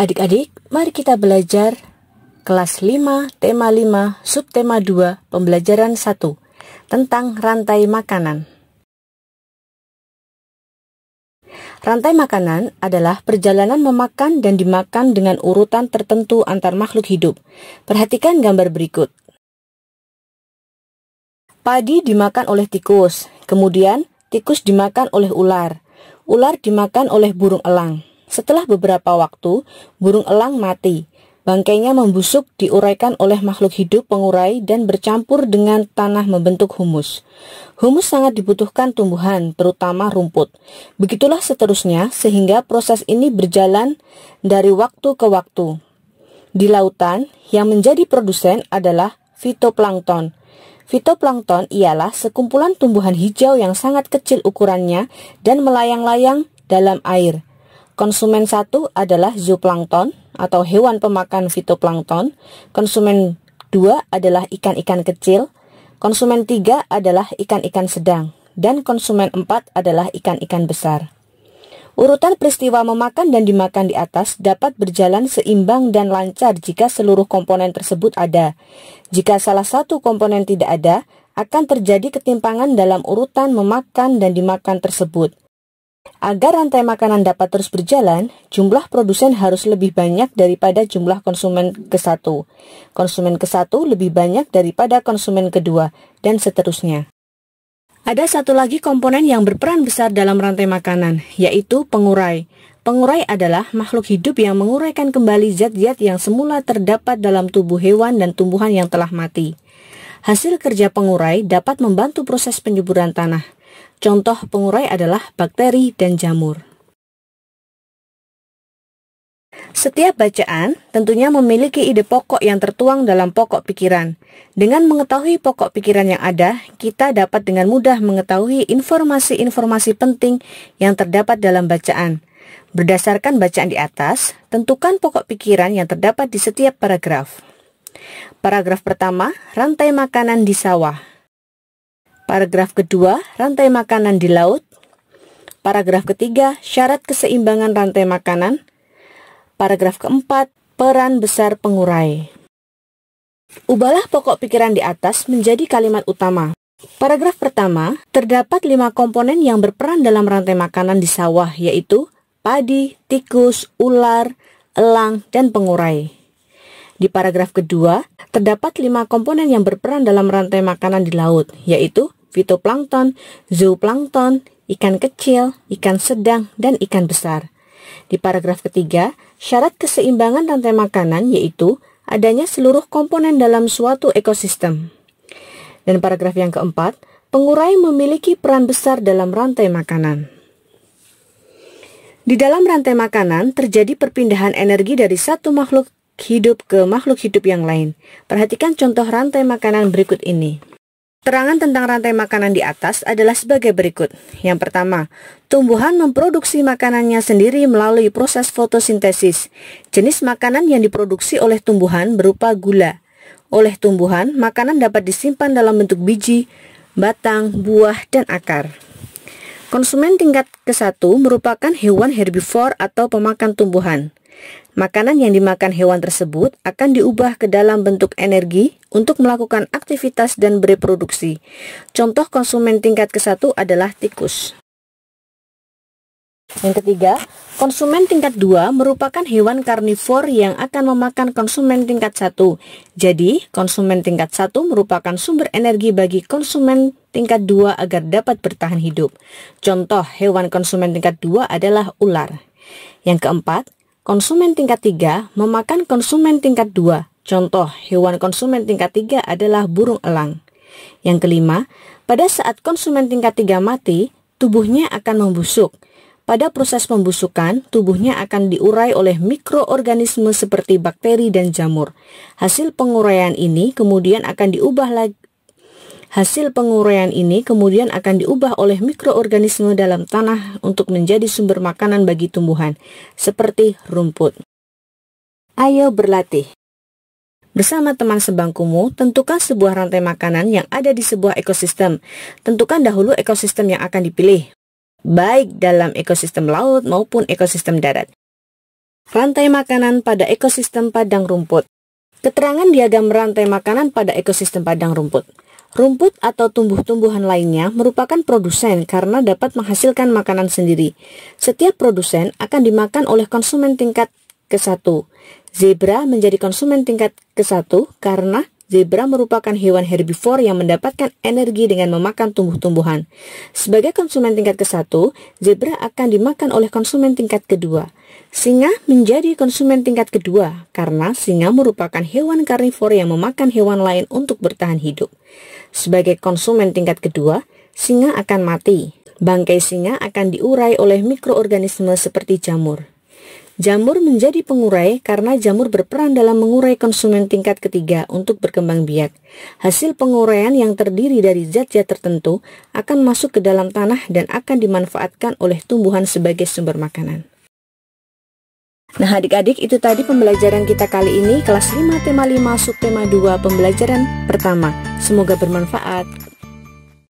Adik-adik, mari kita belajar kelas 5, tema 5, subtema 2, pembelajaran 1 tentang rantai makanan. Rantai makanan adalah perjalanan memakan dan dimakan dengan urutan tertentu antar makhluk hidup. Perhatikan gambar berikut. Padi dimakan oleh tikus, kemudian tikus dimakan oleh ular. Ular dimakan oleh burung elang. Setelah beberapa waktu, burung elang mati. Bangkainya membusuk, diuraikan oleh makhluk hidup pengurai dan bercampur dengan tanah membentuk humus. Humus sangat dibutuhkan tumbuhan, terutama rumput. Begitulah seterusnya, sehingga proses ini berjalan dari waktu ke waktu. Di lautan, yang menjadi produsen adalah fitoplankton. Fitoplankton ialah sekumpulan tumbuhan hijau yang sangat kecil ukurannya dan melayang-layang dalam air. Konsumen 1 adalah zooplankton atau hewan pemakan fitoplankton. Konsumen 2 adalah ikan-ikan kecil. Konsumen 3 adalah ikan-ikan sedang. Dan konsumen 4 adalah ikan-ikan besar. Urutan peristiwa memakan dan dimakan di atas dapat berjalan seimbang dan lancar jika seluruh komponen tersebut ada. Jika salah satu komponen tidak ada, akan terjadi ketimpangan dalam urutan memakan dan dimakan tersebut. Agar rantai makanan dapat terus berjalan, jumlah produsen harus lebih banyak daripada jumlah konsumen ke-1. Konsumen ke-1 lebih banyak daripada konsumen kedua, dan seterusnya. Ada satu lagi komponen yang berperan besar dalam rantai makanan, yaitu pengurai. Pengurai adalah makhluk hidup yang menguraikan kembali zat-zat yang semula terdapat dalam tubuh hewan dan tumbuhan yang telah mati. Hasil kerja pengurai dapat membantu proses penyuburan tanah. Contoh pengurai adalah bakteri dan jamur. Setiap bacaan tentunya memiliki ide pokok yang tertuang dalam pokok pikiran. Dengan mengetahui pokok pikiran yang ada, kita dapat dengan mudah mengetahui informasi-informasi penting yang terdapat dalam bacaan. Berdasarkan bacaan di atas, tentukan pokok pikiran yang terdapat di setiap paragraf. Paragraf pertama, rantai makanan di sawah. Paragraf kedua, rantai makanan di laut. Paragraf ketiga, syarat keseimbangan rantai makanan. Paragraf keempat, peran besar pengurai. Ubahlah pokok pikiran di atas menjadi kalimat utama. Paragraf pertama, terdapat 5 komponen yang berperan dalam rantai makanan di sawah, yaitu padi, tikus, ular, elang, dan pengurai. Di paragraf kedua, terdapat 5 komponen yang berperan dalam rantai makanan di laut, yaitu fitoplankton, zooplankton, ikan kecil, ikan sedang, dan ikan besar. Di paragraf ketiga, syarat keseimbangan rantai makanan yaitu adanya seluruh komponen dalam suatu ekosistem. Dan paragraf yang keempat, pengurai memiliki peran besar dalam rantai makanan. Di dalam rantai makanan terjadi perpindahan energi dari satu makhluk hidup ke makhluk hidup yang lain. Perhatikan contoh rantai makanan berikut ini. Keterangan tentang rantai makanan di atas adalah sebagai berikut. Yang pertama, tumbuhan memproduksi makanannya sendiri melalui proses fotosintesis. Jenis makanan yang diproduksi oleh tumbuhan berupa gula. Oleh tumbuhan, makanan dapat disimpan dalam bentuk biji, batang, buah, dan akar. Konsumen tingkat ke-1 merupakan hewan herbivor atau pemakan tumbuhan. Makanan yang dimakan hewan tersebut akan diubah ke dalam bentuk energi untuk melakukan aktivitas dan bereproduksi. Contoh konsumen tingkat ke-1 adalah tikus. Yang ketiga, konsumen tingkat 2 merupakan hewan karnivor yang akan memakan konsumen tingkat 1. Jadi, konsumen tingkat 1 merupakan sumber energi bagi konsumen tingkat 2 agar dapat bertahan hidup. Contoh hewan konsumen tingkat 2 adalah ular. Yang keempat, konsumen tingkat 3 memakan konsumen tingkat 2. Contoh, hewan konsumen tingkat 3 adalah burung elang. Yang kelima, pada saat konsumen tingkat 3 mati, tubuhnya akan membusuk. Pada proses pembusukan, tubuhnya akan diurai oleh mikroorganisme seperti bakteri dan jamur. Hasil penguraian ini kemudian akan diubah oleh mikroorganisme dalam tanah untuk menjadi sumber makanan bagi tumbuhan, seperti rumput. Ayo berlatih. Bersama teman sebangkumu, tentukan sebuah rantai makanan yang ada di sebuah ekosistem. Tentukan dahulu ekosistem yang akan dipilih, baik dalam ekosistem laut maupun ekosistem darat. Rantai makanan pada ekosistem padang rumput. Keterangan diagram rantai makanan pada ekosistem padang rumput. Rumput atau tumbuh-tumbuhan lainnya merupakan produsen karena dapat menghasilkan makanan sendiri. Setiap produsen akan dimakan oleh konsumen tingkat ke-1. Zebra menjadi konsumen tingkat ke-1 karena zebra merupakan hewan herbivor yang mendapatkan energi dengan memakan tumbuh-tumbuhan. Sebagai konsumen tingkat ke-1, zebra akan dimakan oleh konsumen tingkat kedua. Singa menjadi konsumen tingkat kedua karena singa merupakan hewan karnivor yang memakan hewan lain untuk bertahan hidup. Sebagai konsumen tingkat kedua, singa akan mati. Bangkai singa akan diurai oleh mikroorganisme seperti jamur. Jamur menjadi pengurai karena jamur berperan dalam mengurai konsumen tingkat ketiga untuk berkembang biak. Hasil penguraian yang terdiri dari zat-zat tertentu akan masuk ke dalam tanah dan akan dimanfaatkan oleh tumbuhan sebagai sumber makanan. Nah adik-adik, itu tadi pembelajaran kita kali ini, kelas 5 tema 5 subtema 2 pembelajaran pertama. Semoga bermanfaat.